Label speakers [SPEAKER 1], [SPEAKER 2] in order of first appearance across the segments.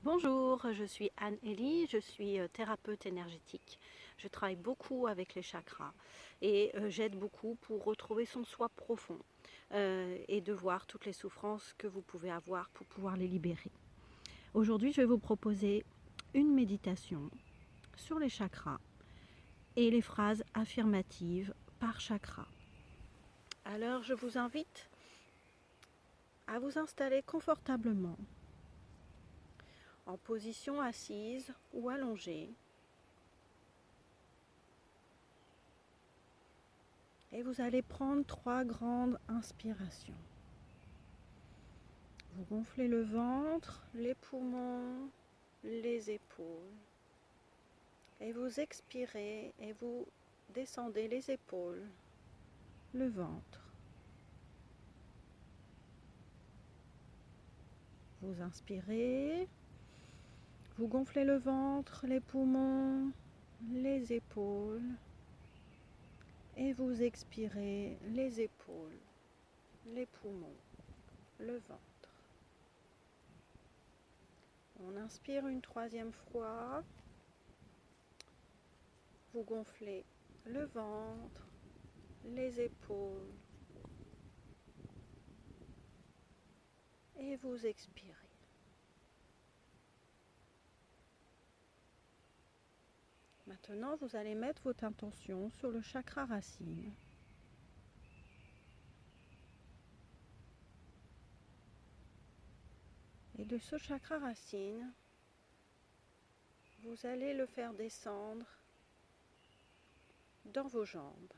[SPEAKER 1] Bonjour, je suis Anne-Élie, je suis thérapeute énergétique. Je travaille beaucoup avec les chakras et j'aide beaucoup pour retrouver son soi profond et de voir toutes les souffrances que vous pouvez avoir pour pouvoir les libérer. Aujourd'hui, je vais vous proposer une méditation sur les chakras et les phrases affirmatives par chakra. Alors, je vous invite à vous installer confortablement en position assise ou allongée. Et vous allez prendre 3 grandes inspirations. Vous gonflez le ventre, les poumons, les épaules. Et vous expirez et vous descendez les épaules, le ventre. Vous inspirez, vous gonflez le ventre, les poumons, les épaules. Et vous expirez les épaules, les poumons, le ventre. On inspire une 3e fois. Vous gonflez le ventre, les épaules et vous expirez. Maintenant, vous allez mettre votre intention sur le chakra racine. Et de ce chakra racine, vous allez le faire descendre dans vos jambes.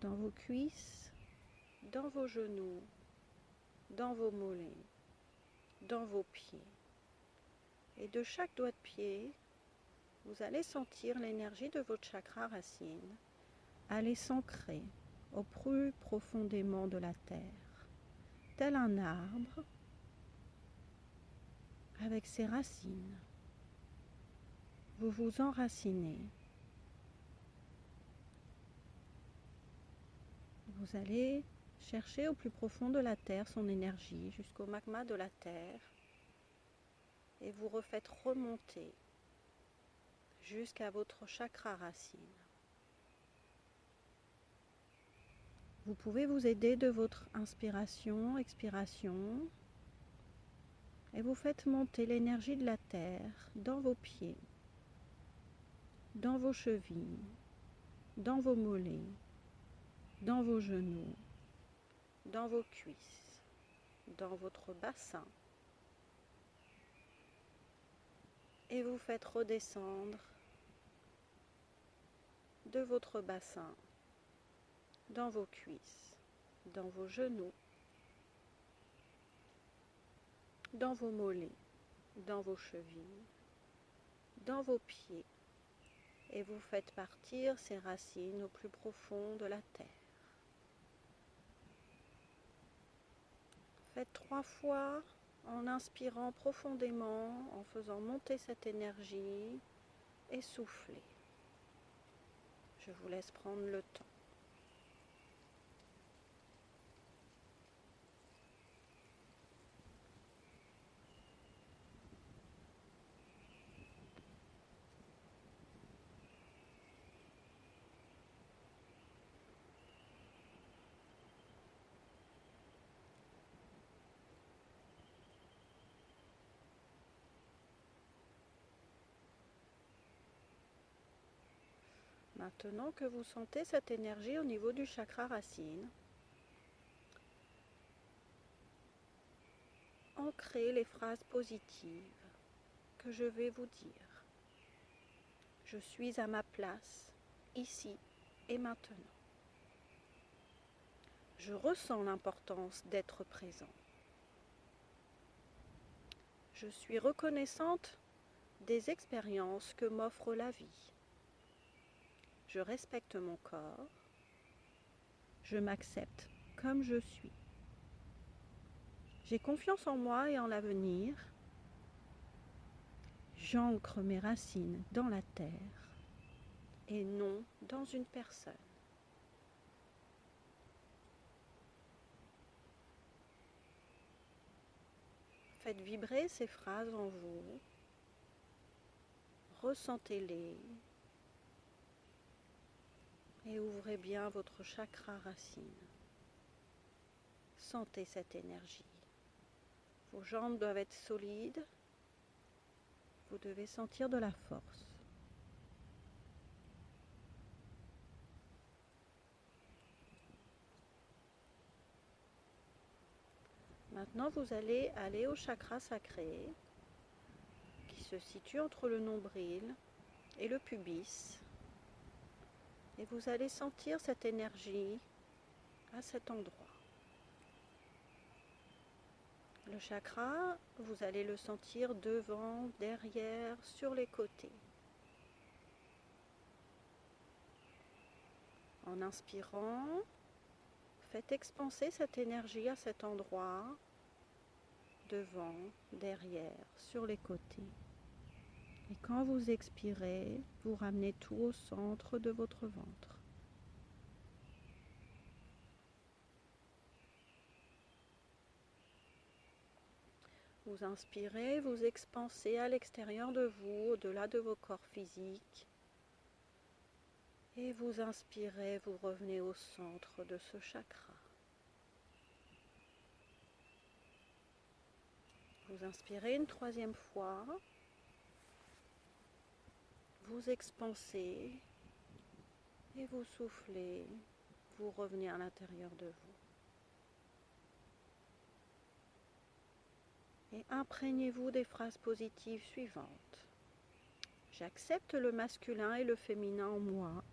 [SPEAKER 1] Dans vos cuisses, dans vos genoux, dans vos mollets, dans vos pieds. Et de chaque doigt de pied, vous allez sentir l'énergie de votre chakra racine aller s'ancrer au plus profondément de la terre, tel un arbre avec ses racines. Vous vous enracinez. Vous allez chercher au plus profond de la terre son énergie jusqu'au magma de la terre et vous refaites remonter jusqu'à votre chakra racine. Vous pouvez vous aider de votre inspiration, expiration et vous faites monter l'énergie de la terre dans vos pieds, dans vos chevilles, dans vos mollets, dans vos genoux, dans vos cuisses, dans votre bassin. Et vous faites redescendre de votre bassin dans vos cuisses, dans vos genoux, dans vos mollets, dans vos chevilles, dans vos pieds. Et vous faites partir ces racines au plus profond de la terre. Faites 3 fois en inspirant profondément, en faisant monter cette énergie et soufflez. Je vous laisse prendre le temps. Maintenant que vous sentez cette énergie au niveau du chakra racine, ancrez les phrases positives que je vais vous dire. Je suis à ma place, ici et maintenant. Je ressens l'importance d'être présent. Je suis reconnaissante des expériences que m'offre la vie. Je respecte mon corps. Je m'accepte comme je suis. J'ai confiance en moi et en l'avenir. J'ancre mes racines dans la terre et non dans une personne. Faites vibrer ces phrases en vous, ressentez-les et ouvrez bien votre chakra racine. Sentez cette énergie. Vos jambes doivent être solides, vous devez sentir de la force. Maintenant, vous allez aller au chakra sacré qui se situe entre le nombril et le pubis. Et vous allez sentir cette énergie à cet endroit. Le chakra, vous allez le sentir devant, derrière, sur les côtés. En inspirant, faites expanser cette énergie à cet endroit, devant, derrière, sur les côtés. Et quand vous expirez, vous ramenez tout au centre de votre ventre. Vous inspirez, vous expansez à l'extérieur de vous, au-delà de vos corps physiques. Et vous inspirez, vous revenez au centre de ce chakra. Vous inspirez une troisième fois. Vous expansez et vous soufflez. Vous revenez à l'intérieur de vous. Et imprégnez-vous des phrases positives suivantes. J'accepte le masculin et le féminin en moi.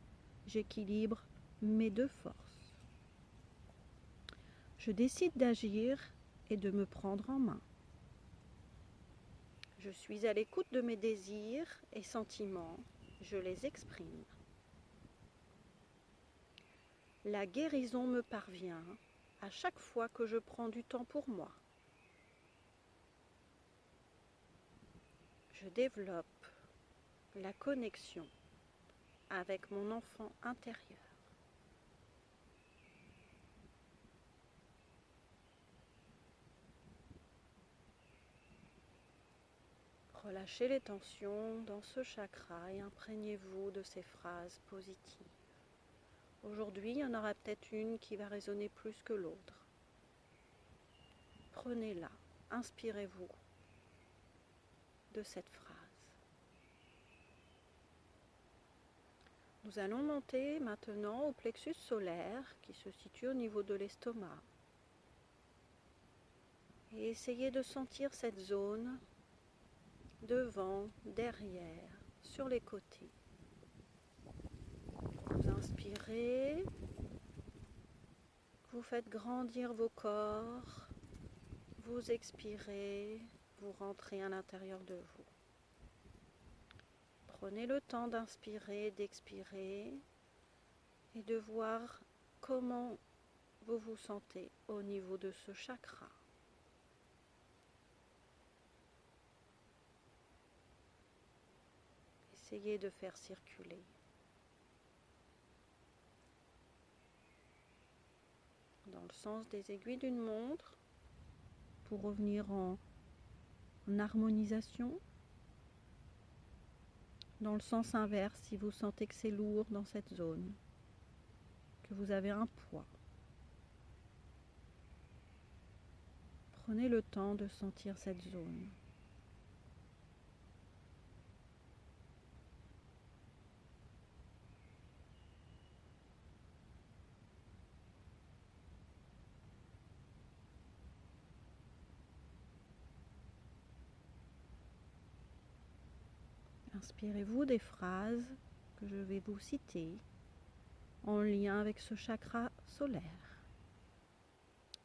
[SPEAKER 1] J'équilibre mes deux forces. Je décide d'agir et de me prendre en main. Je suis à l'écoute de mes désirs et sentiments. Je les exprime. La guérison me parvient à chaque fois que je prends du temps pour moi. Je développe la connexion avec mon enfant intérieur. Relâchez les tensions dans ce chakra et imprégnez-vous de ces phrases positives. Aujourd'hui, il y en aura peut-être une qui va résonner plus que l'autre. Prenez-la, inspirez-vous de cette phrase. Nous allons monter maintenant au plexus solaire qui se situe au niveau de l'estomac. Et essayez de sentir cette zone devant, derrière, sur les côtés. Vous inspirez, vous faites grandir vos corps, vous expirez, vous rentrez à l'intérieur de vous. Prenez le temps d'inspirer, d'expirer et de voir comment vous vous sentez au niveau de ce chakra. Essayez de faire circuler. Dans le sens des aiguilles d'une montre pour revenir en harmonisation. Dans le sens inverse, si vous sentez que c'est lourd dans cette zone, que vous avez un poids. Prenez le temps de sentir cette zone. Inspirez-vous des phrases que je vais vous citer en lien avec ce chakra solaire.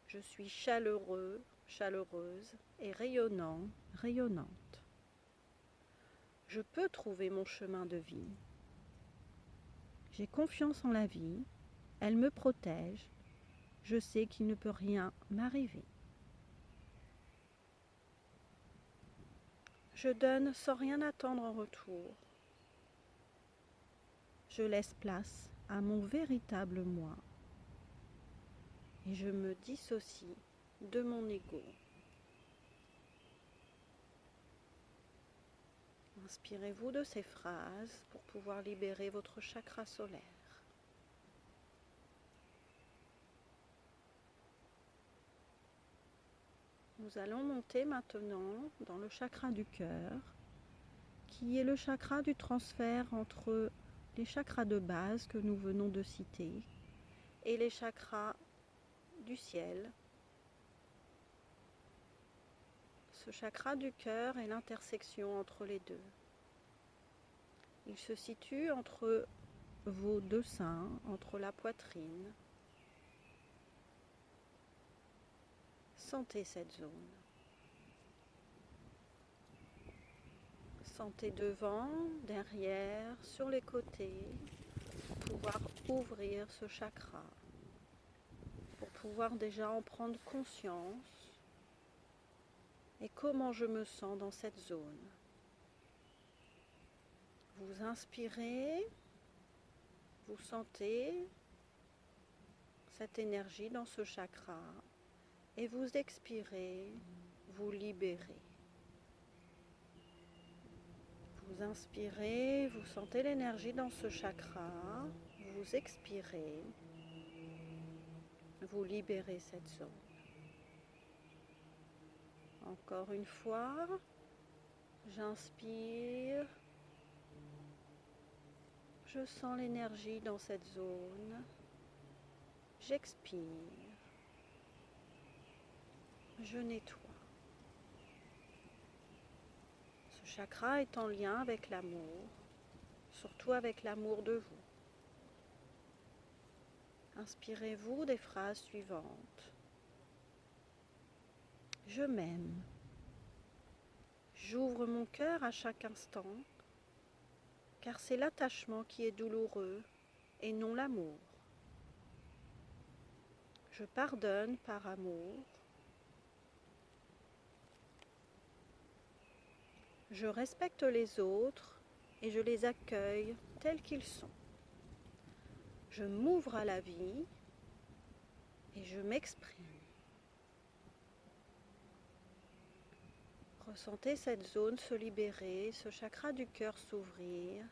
[SPEAKER 1] Je suis chaleureux, chaleureuse et rayonnant, rayonnante. Je peux trouver mon chemin de vie. J'ai confiance en la vie, elle me protège, je sais qu'il ne peut rien m'arriver. Je donne sans rien attendre en retour. je laisse place à mon véritable moi et je me dissocie de mon ego. Inspirez-vous de ces phrases pour pouvoir libérer votre chakra solaire. Nous allons monter maintenant dans le chakra du cœur, qui est le chakra du transfert entre les chakras de base que nous venons de citer et les chakras du ciel. Ce chakra du cœur est l'intersection entre les deux. Il se situe entre vos deux seins, entre la poitrine. Sentez cette zone. Sentez devant, derrière, sur les côtés, pour pouvoir ouvrir ce chakra, pour pouvoir déjà en prendre conscience et comment je me sens dans cette zone. Vous inspirez, vous sentez cette énergie dans ce chakra et vous expirez, vous libérez. Vous inspirez, vous sentez l'énergie dans ce chakra, vous expirez, vous libérez cette zone. Encore une fois, j'inspire, je sens l'énergie dans cette zone, j'expire, je nettoie. Ce chakra est en lien avec l'amour, surtout avec l'amour de vous. Inspirez-vous des phrases suivantes. Je m'aime. J'ouvre mon cœur à chaque instant, car c'est l'attachement qui est douloureux et non l'amour. Je pardonne par amour. Je respecte les autres et je les accueille tels qu'ils sont. Je m'ouvre à la vie et je m'exprime. Ressentez cette zone se libérer, ce chakra du cœur s'ouvrir.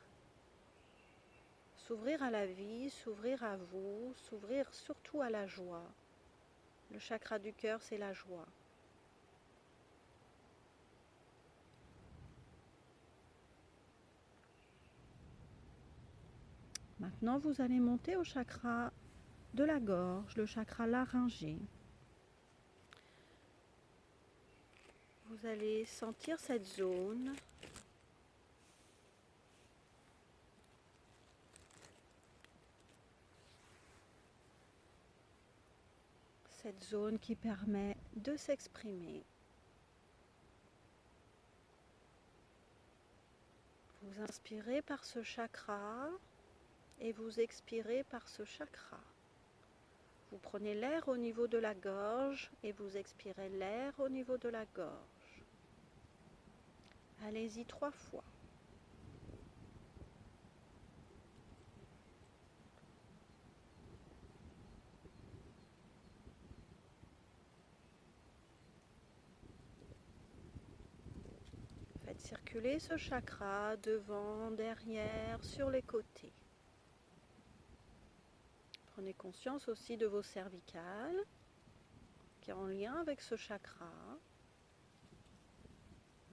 [SPEAKER 1] S'ouvrir à la vie, s'ouvrir à vous, s'ouvrir surtout à la joie. Le chakra du cœur, c'est la joie. Maintenant, vous allez monter au chakra de la gorge, le chakra laryngé. Vous allez sentir cette zone. Cette zone qui permet de s'exprimer. Vous inspirez par ce chakra et vous expirez par ce chakra. Vous prenez l'air au niveau de la gorge et vous expirez l'air au niveau de la gorge. Allez-y 3 fois. Faites circuler ce chakra devant, derrière, sur les côtés. Prenez conscience aussi de vos cervicales, qui est en lien avec ce chakra,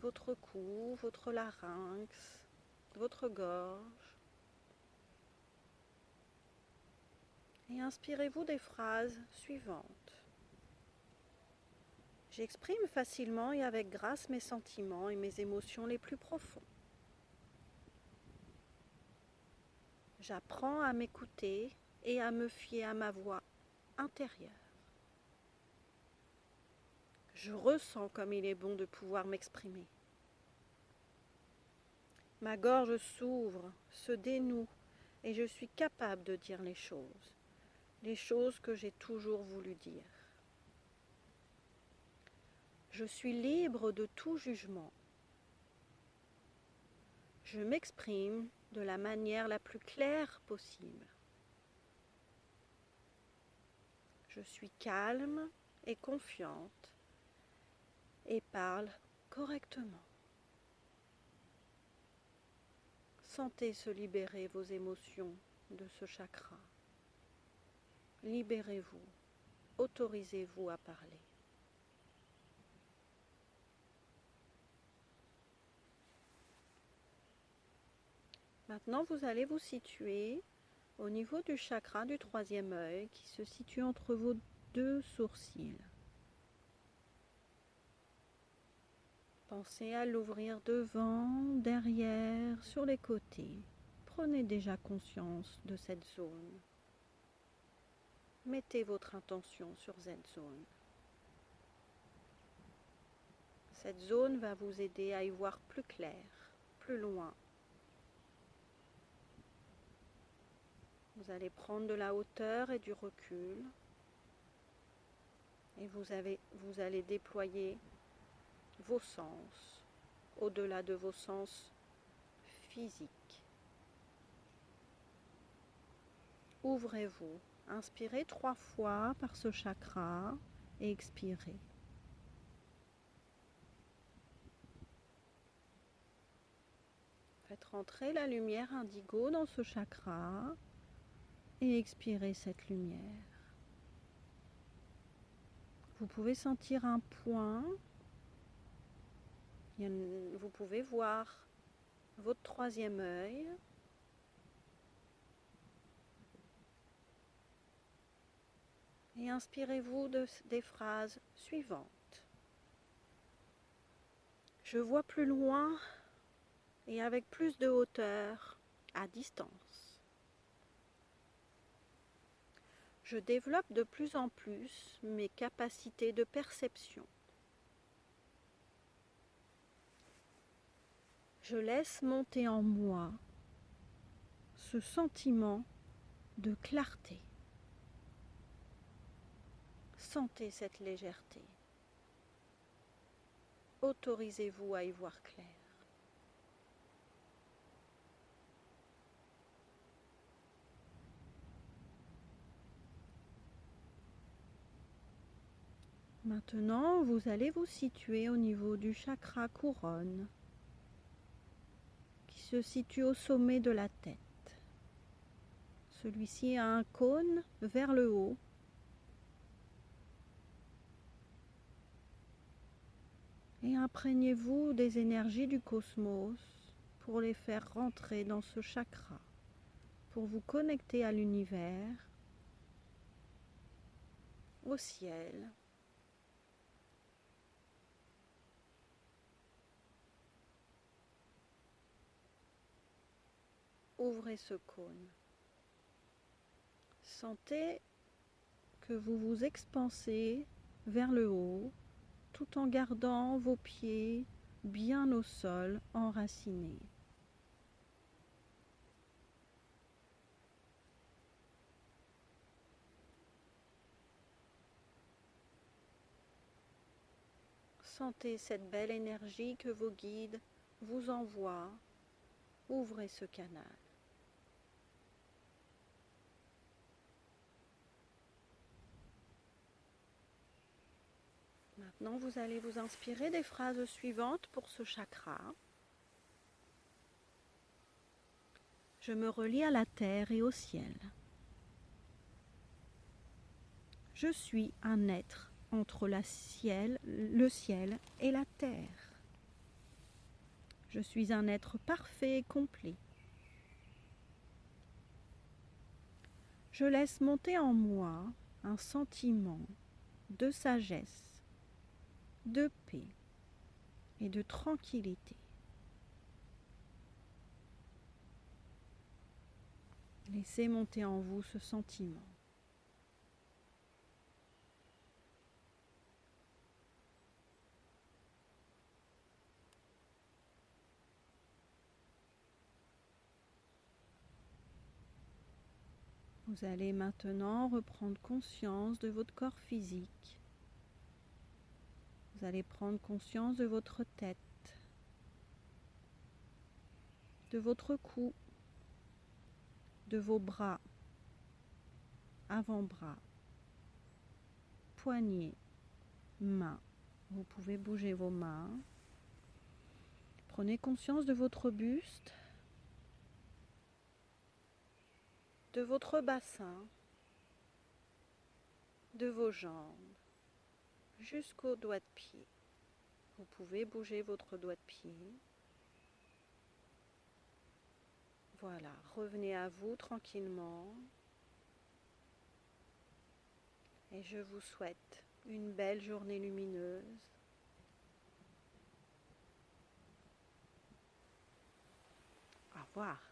[SPEAKER 1] votre cou, votre larynx, votre gorge. Et inspirez-vous des phrases suivantes. J'exprime facilement et avec grâce mes sentiments et mes émotions les plus profonds. J'apprends à m'écouter et à me fier à ma voix intérieure. Je ressens comme il est bon de pouvoir m'exprimer. Ma gorge s'ouvre, se dénoue et je suis capable de dire les choses que j'ai toujours voulu dire. Je suis libre de tout jugement. Je m'exprime de la manière la plus claire possible. Je suis calme et confiante et parle correctement. Sentez se libérer vos émotions de ce chakra. Libérez-vous, autorisez-vous à parler. Maintenant, vous allez vous situer au niveau du chakra du troisième œil qui se situe entre vos deux sourcils. Pensez à l'ouvrir devant, derrière, sur les côtés. Prenez déjà conscience de cette zone. Mettez votre intention sur cette zone. Cette zone va vous aider à y voir plus clair, plus loin. Vous allez prendre de la hauteur et du recul et vous allez déployer vos sens au-delà de vos sens physiques. Ouvrez-vous, inspirez 3 fois par ce chakra et expirez. Faites rentrer la lumière indigo dans ce chakra et expirez cette lumière. Vous pouvez sentir un point, vous pouvez voir votre troisième œil. Et inspirez-vous des phrases suivantes. Je vois plus loin et avec plus de hauteur à distance. Je développe de plus en plus mes capacités de perception. Je laisse monter en moi ce sentiment de clarté. Sentez cette légèreté. Autorisez-vous à y voir clair. Maintenant, vous allez vous situer au niveau du chakra couronne qui se situe au sommet de la tête. Celui-ci a un cône vers le haut. Et imprégnez-vous des énergies du cosmos pour les faire rentrer dans ce chakra, pour vous connecter à l'univers, au ciel. Ouvrez ce cône. Sentez que vous vous expansez vers le haut, tout en gardant vos pieds bien au sol, enracinés. Sentez cette belle énergie que vos guides vous envoient. Ouvrez ce canal. Maintenant, vous allez vous inspirer des phrases suivantes pour ce chakra. Je me relie à la terre et au ciel. Je suis un être entre le ciel et la terre. Je suis un être parfait et complet. Je laisse monter en moi un sentiment de sagesse, de paix et de tranquillité. Laissez monter en vous ce sentiment. Vous allez maintenant reprendre conscience de votre corps physique. Vous allez prendre conscience de votre tête, de votre cou, de vos bras, avant-bras, poignets, mains. Vous pouvez bouger vos mains. Prenez conscience de votre buste, de votre bassin, de vos jambes, jusqu'aux doigts de pied. Vous pouvez bouger votre doigt de pied. Voilà, revenez à vous tranquillement. Et je vous souhaite une belle journée lumineuse. Au revoir.